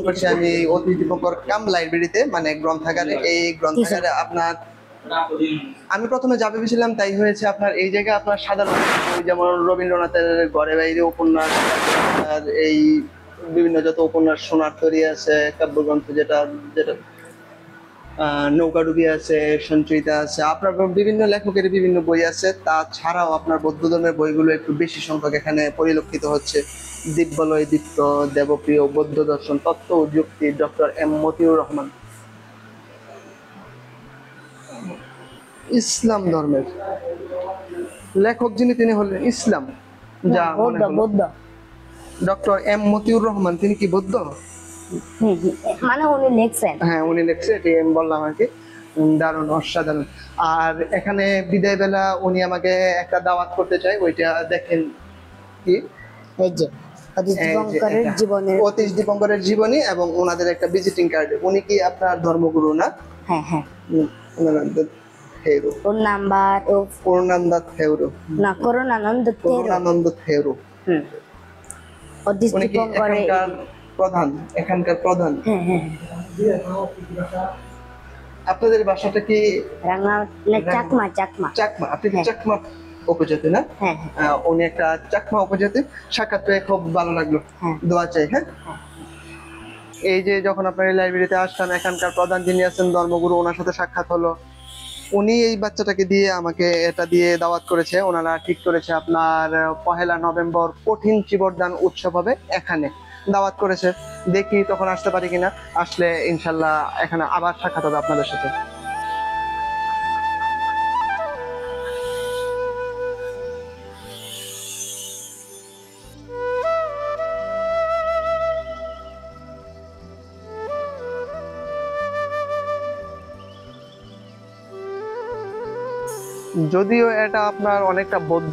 করছি আমি অতীশ দীপঙ্কর কাম লাইব্রেরিতে, মানে গ্রন্থাগারে। এই গ্রন্থাগারে আপনার আমি প্রথমে যাবে ভেবেছিলাম, তাই হয়েছে আপনার এই জায়গায় আপনার সাধারণ বই যেমন রবীন্দ্রনাথের ঘরে বাইরে উপন্যাস, আর এই বিভিন্ন যত উপন্যাস, সোনার তরী আছে, কাব্যগ্রন্থ যেটা যেটা নৌকাডুবি আছে, সঞ্চয়িতা আছে, আপনার বিভিন্ন লেখকের বিভিন্ন বই আছে। তাছাড়াও আপনার বৌদ্ধ ধর্মের বইগুলো একটু বেশি সংখ্যক এখানে পরিলক্ষিত হচ্ছে। দিব্যলয় দীপ্ত, দেবপ্রিয়, বৌদ্ধ দর্শন, তত্ত্ব ও যুক্তি, ডক্টর এম মতিউর রহমান। ইসলাম ধর্মের লেখক যিনি, তিনি হলেন ইসলাম, যা মনে হলো। ডক্টর এম মতিউর রহমান, তিনি কি বৌদ্ধ? মানে উনি লিখছেন। হ্যাঁ, উনি লিখছে, এটি আমি বললাম আর কি। দারুণ, অসাধারণ। আর এখানে বিদায় বেলা উনি আমাকে একটা দাওয়াত করতে চাই, ওইটা দেখেন কি, এই যে অতীশ দীপঙ্করের জীবনী এবং ওনাদের একটা ভিজিটিং কার্ড। উনি কি আপনার ধর্মগুরু না? হ্যাঁ হ্যাঁ। থেরু, ওর নাম্বার ও পূর্ণানন্দ থেরু না, করুণানন্দ থেরু। অতীশ উনি কি দীপঙ্করের এখানকার প্রধান? এখানকার প্রধান। হ্যাঁ হ্যাঁ। আপনাদের বাসাটা কি রাঙা না চাকমা? চাকমা। চাকমা? আপনি কি চাকমা উপজাতি না? হ্যাঁ হ্যাঁ। উনি একটা চাকমা উপজাতি। সাক্ষাৎ পেয়ে খুব ভালো লাগলো। দোয়া চাই। হ্যাঁ, এই যে যখন আপনার এই লাইব্রেরিতে আসলাম, এখানকার প্রধান যিনি আছেন ধর্মগুরু, ওনার সাথে সাক্ষাৎ হলো। উনি এই বাচ্চাটাকে দিয়ে আমাকে এটা দিয়ে দাওয়াত করেছে। ওনারা ঠিক করেছে আপনার 1 নভেম্বর কঠিন চিবরদান উৎসব হবে, এখানে দাওয়াত করেছে। দেখি তখন আসতে পারি কিনা। আসলে ইনশাল্লাহ এখানে আবার সাক্ষাৎ হবে আপনাদের সাথে। যদিও এটা আপনার অনেকটা বৌদ্ধ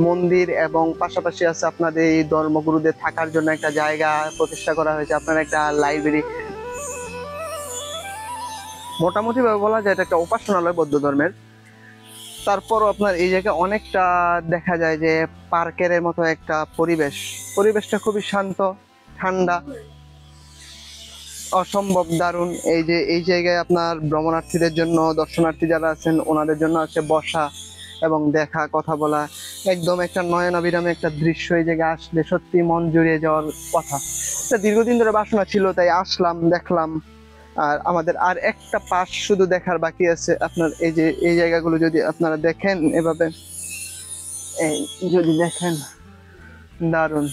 মন্দির এবং পাশাপাশি আছে আপনাদের এই ধর্মগুরুদের থাকার জন্য একটা জায়গা প্রতিষ্ঠা করা হয়েছে, আপনার একটা লাইব্রেরি। মোটামুটি ভাবে বলা যায় এটা একটা উপাসনালয় বৌদ্ধ ধর্মের। তারপরও আপনার এই জায়গায় অনেকটা দেখা যায় যে পার্কের মতো একটা পরিবেশটা খুবই শান্ত, ঠান্ডা, অসম্ভব দারুণ। এই যে এই জায়গায় আপনার ভ্রমণার্থীদের জন্য, দর্শনার্থী যারা আছেন ওনাদের জন্য আছে বসা এবং দেখা, কথা বলা। একদম একটা নয়নাভিরামী একটা দৃশ্য। এই জায়গায় আসলে সত্যি মন জুড়িয়ে যাওয়ার কথা। এটা দীর্ঘদিন ধরে বাসনা ছিল, তাই আসলাম, দেখলাম। আর আমাদের আর একটা পাশ শুধু দেখার বাকি আছে। আপনার এই যে এই জায়গাগুলো যদি আপনারা দেখেন এভাবে, এই যদি দেখেন, দারুণ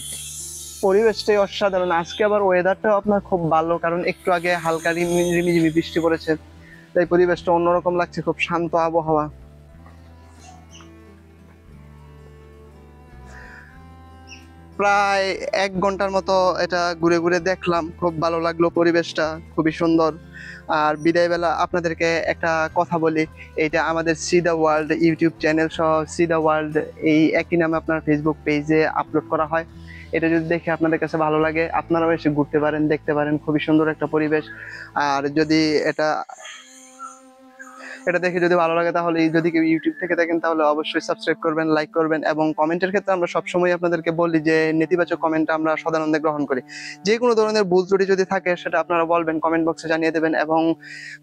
পরিবেশটাই অসাধারণ। আজকে আবার ওয়েদারটাও আপনার খুব ভালো, কারণ একটু আগে হালকা রিমিঝিমি বৃষ্টি পড়েছে, তাই পরিবেশটা অন্যরকম লাগছে, খুব শান্ত আবহাওয়া। প্রায় 1 ঘন্টার মতো এটা ঘুরে ঘুরে দেখলাম, খুব ভালো লাগলো, পরিবেশটা খুবই সুন্দর। আর বিদায় বেলা আপনাদেরকে একটা কথা বলি, এইটা আমাদের C the world YouTube channel সহ সি দ্য ওয়ার্ল্ড এই একই নামে আপনার ফেসবুক পেজে আপলোড করা হয়। এটা যদি দেখে আপনাদের কাছে ভালো লাগে, আপনারাও এসে ঘুরতে পারেন, দেখতে পারেন, খুবই সুন্দর একটা পরিবেশ। আর যদি এটা দেখে যদি ভালো লাগে, তাহলে যদি কেউ ইউটিউব থেকে দেখেন তাহলে অবশ্যই সাবস্ক্রাইব করবেন, লাইক করবেন। এবং কমেন্টের ক্ষেত্রে আমরা সবসময় আপনাদেরকে বলি যে নেতিবাচক কমেন্ট আমরা সদানন্দে গ্রহণ করি। যে কোনো ধরনের ভুল ত্রুটি যদি থাকে সেটা আপনারা বলবেন, কমেন্ট বক্সে জানিয়ে দেবেন। এবং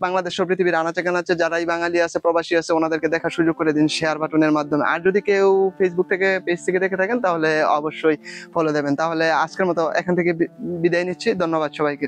বাংলাদেশ ও পৃথিবীর আনাচে কানাচে যারাই বাঙালি আছে, প্রবাসী আছে, ওনাদেরকে দেখার সুযোগ করে দিন শেয়ার বাটনের মাধ্যমে। আর যদি কেউ ফেসবুক থেকে, পেজ থেকে দেখে থাকেন তাহলে অবশ্যই ফলো দেবেন। তাহলে আজকের মতো এখান থেকে বিদায় নিচ্ছি। ধন্যবাদ সবাইকে।